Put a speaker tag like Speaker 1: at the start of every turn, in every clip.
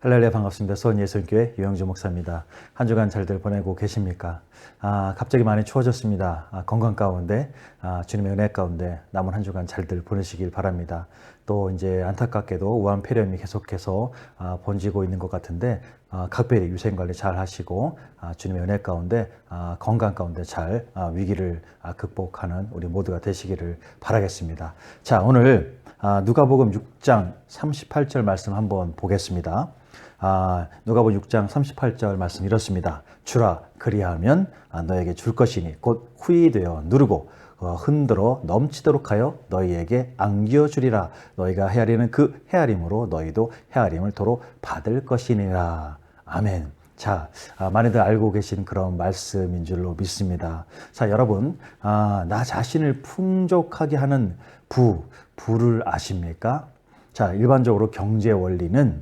Speaker 1: 할렐루야, 반갑습니다. 수원예술교회 유영주 목사입니다. 한 주간 잘들 보내고 계십니까? 갑자기 많이 추워졌습니다. 건강 가운데, 주님의 은혜 가운데 남은 한 주간 잘들 보내시길 바랍니다. 또 이제 안타깝게도 우한 폐렴이 계속해서 번지고 있는 것 같은데, 각별히 위생관리 잘 하시고 주님의 은혜 가운데 건강 가운데 잘 위기를 극복하는 우리 모두가 되시기를 바라겠습니다. 자, 오늘 누가복음 6장 38절 말씀 한번 보겠습니다. 누가복음 6장 38절 말씀 이렇습니다. 주라 그리하면 너에게 줄 것이니 곧 후이되어 누르고 흔들어 넘치도록 하여 너희에게 안겨 주리라. 너희가 헤아리는 그 헤아림으로 너희도 헤아림을 도로 받을 것이니라. 아멘. 자, 많이들 알고 계신 그런 말씀인 줄로 믿습니다. 자, 여러분, 나 자신을 풍족하게 하는 부를 아십니까? 자, 일반적으로 경제 원리는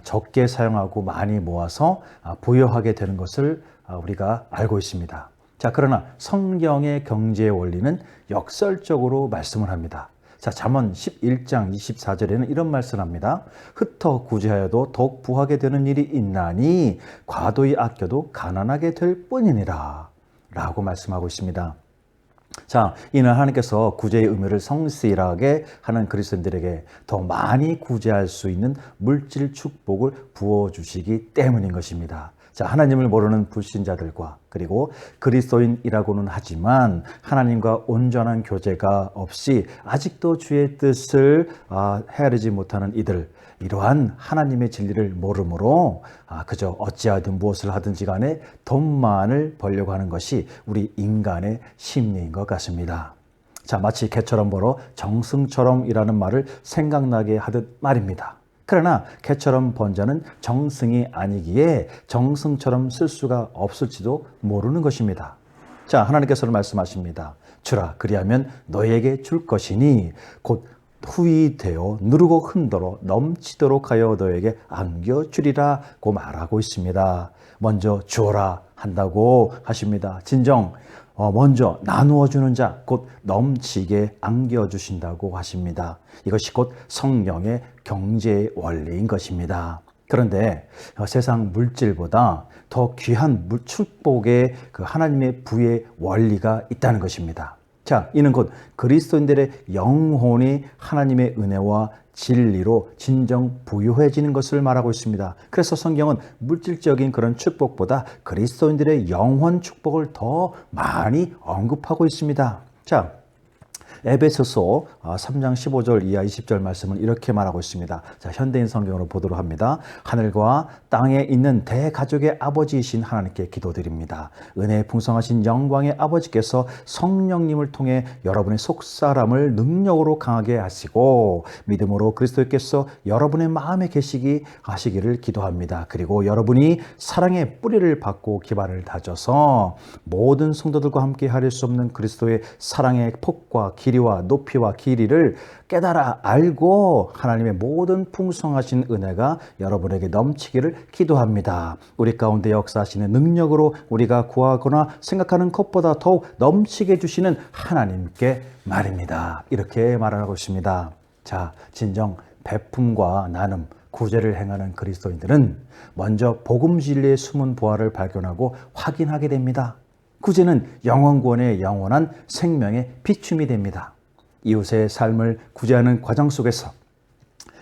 Speaker 1: 적게 사용하고 많이 모아서 부여하게 되는 것을 우리가 알고 있습니다. 자, 그러나 성경의 경제 원리는 역설적으로 말씀을 합니다. 자, 잠언 11장 24절에는 이런 말씀을 합니다. 흩어 구제하여도 더욱 부하게 되는 일이 있나니 과도히 아껴도 가난하게 될 뿐이니라 라고 말씀하고 있습니다. 자, 이는 하나님께서 구제의 의미를 성실하게 하는 그리스도인들에게 더 많이 구제할 수 있는 물질 축복을 부어주시기 때문인 것입니다. 자, 하나님을 모르는 불신자들과 그리고 그리스도인이라고는 하지만 하나님과 온전한 교제가 없이 아직도 주의 뜻을 헤아리지 못하는 이들, 이러한 하나님의 진리를 모르므로 그저 어찌하든 무엇을 하든지 간에 돈만을 벌려고 하는 것이 우리 인간의 심리인 것 같습니다. 자, 마치 개처럼 벌어 정승처럼이라는 말을 생각나게 하듯 말입니다. 그러나 개처럼 번 자는 정승이 아니기에 정승처럼 쓸 수가 없을지도 모르는 것입니다. 자, 하나님께서는 말씀하십니다. 주라 그리하면 너에게 줄 것이니 곧 후이되어 누르고 흔들어 넘치도록 하여 너에게 안겨주리라고 말하고 있습니다. 먼저 주어라 한다고 하십니다. 진정 먼저 나누어 주는 자, 곧 넘치게 안겨주신다고 하십니다. 이것이 곧 성령의 경제의 원리인 것입니다. 그런데 세상 물질보다 더 귀한 축복의 그 하나님의 부의 원리가 있다는 것입니다. 자, 이는 곧 그리스도인들의 영혼이 하나님의 은혜와 진리로 진정 부유해지는 것을 말하고 있습니다. 그래서 성경은 물질적인 그런 축복보다 그리스도인들의 영혼 축복을 더 많이 언급하고 있습니다. 자, 에베소서 3장 15절 이하 20절 말씀은 이렇게 말하고 있습니다. 자, 현대인 성경으로 보도록 합니다. 하늘과 땅에 있는 대가족의 아버지이신 하나님께 기도드립니다. 은혜에 풍성하신 영광의 아버지께서 성령님을 통해 여러분의 속사람을 능력으로 강하게 하시고 믿음으로 그리스도께서 여러분의 마음에 하시기를 기도합니다. 그리고 여러분이 사랑의 뿌리를 받고 기반을 다져서 모든 성도들과 함께 하릴 수 없는 그리스도의 사랑의 폭과 길이와 높이와 길이를 깨달아 알고 하나님의 모든 풍성하신 은혜가 여러분에게 넘치기를 기도합니다. 우리 가운데 역사하시는 능력으로 우리가 구하거나 생각하는 것보다 더욱 넘치게 해주시는 하나님께 말입니다. 이렇게 말하고 있습니다. 자, 진정 베품과 나눔, 구제를 행하는 그리스도인들은 먼저 복음 진리의 숨은 보화를 발견하고 확인하게 됩니다. 구제는 영원구원의 영원한 생명의 비춤이 됩니다. 이웃의 삶을 구제하는 과정 속에서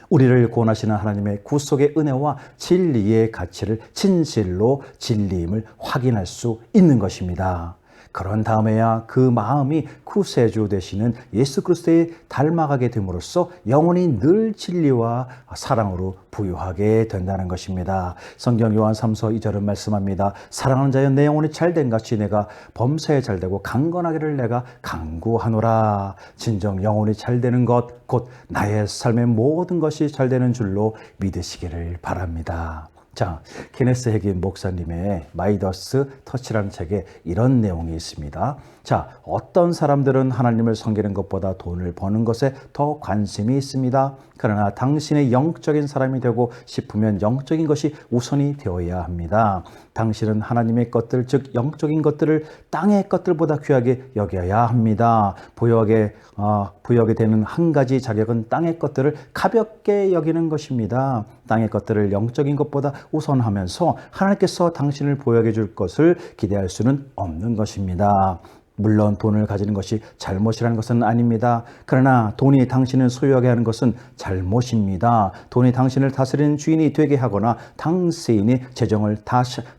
Speaker 1: 우리를 구원하시는 하나님의 구속의 은혜와 진리의 가치를 진실로 진리임을 확인할 수 있는 것입니다. 그런 다음에야 그 마음이 구세주 되시는 예수 그리스도에 닮아가게 됨으로써 영혼이 늘 진리와 사랑으로 부유하게 된다는 것입니다. 성경 요한 3서 2절은 말씀합니다. 사랑하는 자여 내 영혼이 잘된 같이 내가 범사에 잘되고 강건하기를 내가 간구하노라. 진정 영혼이 잘되는 것, 곧 나의 삶의 모든 것이 잘되는 줄로 믿으시기를 바랍니다. 자, 케네스 해긴 목사님의 마이더스 터치라는 책에 이런 내용이 있습니다. 자, 어떤 사람들은 하나님을 섬기는 것보다 돈을 버는 것에 더 관심이 있습니다. 그러나 당신의 영적인 사람이 되고 싶으면 영적인 것이 우선이 되어야 합니다. 당신은 하나님의 것들, 즉 영적인 것들을 땅의 것들보다 귀하게 여겨야 합니다. 부여하게 되는 한 가지 자격은 땅의 것들을 가볍게 여기는 것입니다. 땅의 것들을 영적인 것보다 우선하면서 하나님께서 당신을 보여해 줄 것을 기대할 수는 없는 것입니다. 물론 돈을 가지는 것이 잘못이라는 것은 아닙니다. 그러나 돈이 당신을 소유하게 하는 것은 잘못입니다. 돈이 당신을 다스리는 주인이 되게 하거나 당세인의 재정을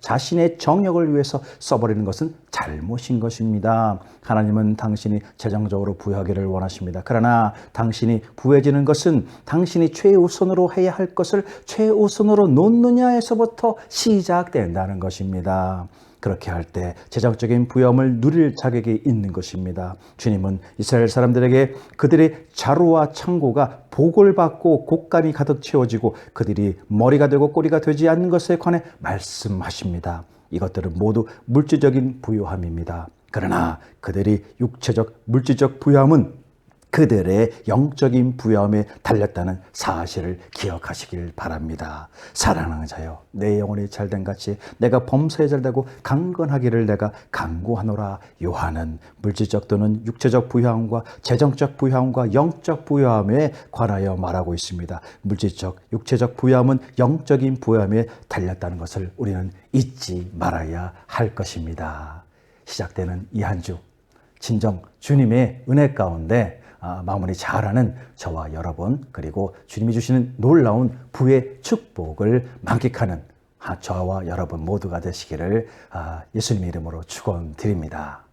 Speaker 1: 자신의 정욕을 위해서 써버리는 것은 잘못인 것입니다. 하나님은 당신이 재정적으로 부유하기를 원하십니다. 그러나 당신이 부유해지는 것은 당신이 최우선으로 해야 할 것을 최우선으로 놓느냐에서부터 시작된다는 것입니다. 그렇게 할 때 재정적인 부여함을 누릴 자격이 있는 것입니다. 주님은 이스라엘 사람들에게 그들의 자루와 창고가 복을 받고 곶감이 가득 채워지고 그들이 머리가 되고 꼬리가 되지 않는 것에 관해 말씀하십니다. 이것들은 모두 물질적인 부유함입니다. 그러나 그들이 육체적, 물질적 부유함은 그들의 영적인 부여함에 달렸다는 사실을 기억하시길 바랍니다. 사랑하는 자여, 내 영혼이 잘된 같이 내가 범사에 잘되고 강건하기를 내가 간구하노라. 요한은 물질적 또는 육체적 부여함과 재정적 부여함과 영적 부여함에 관하여 말하고 있습니다. 물질적, 육체적 부여함은 영적인 부여함에 달렸다는 것을 우리는 잊지 말아야 할 것입니다. 시작되는 이 한 주, 진정 주님의 은혜 가운데 마무리 잘하는 저와 여러분, 그리고 주님이 주시는 놀라운 부의 축복을 만끽하는 저와 여러분 모두가 되시기를 예수님의 이름으로 축원드립니다.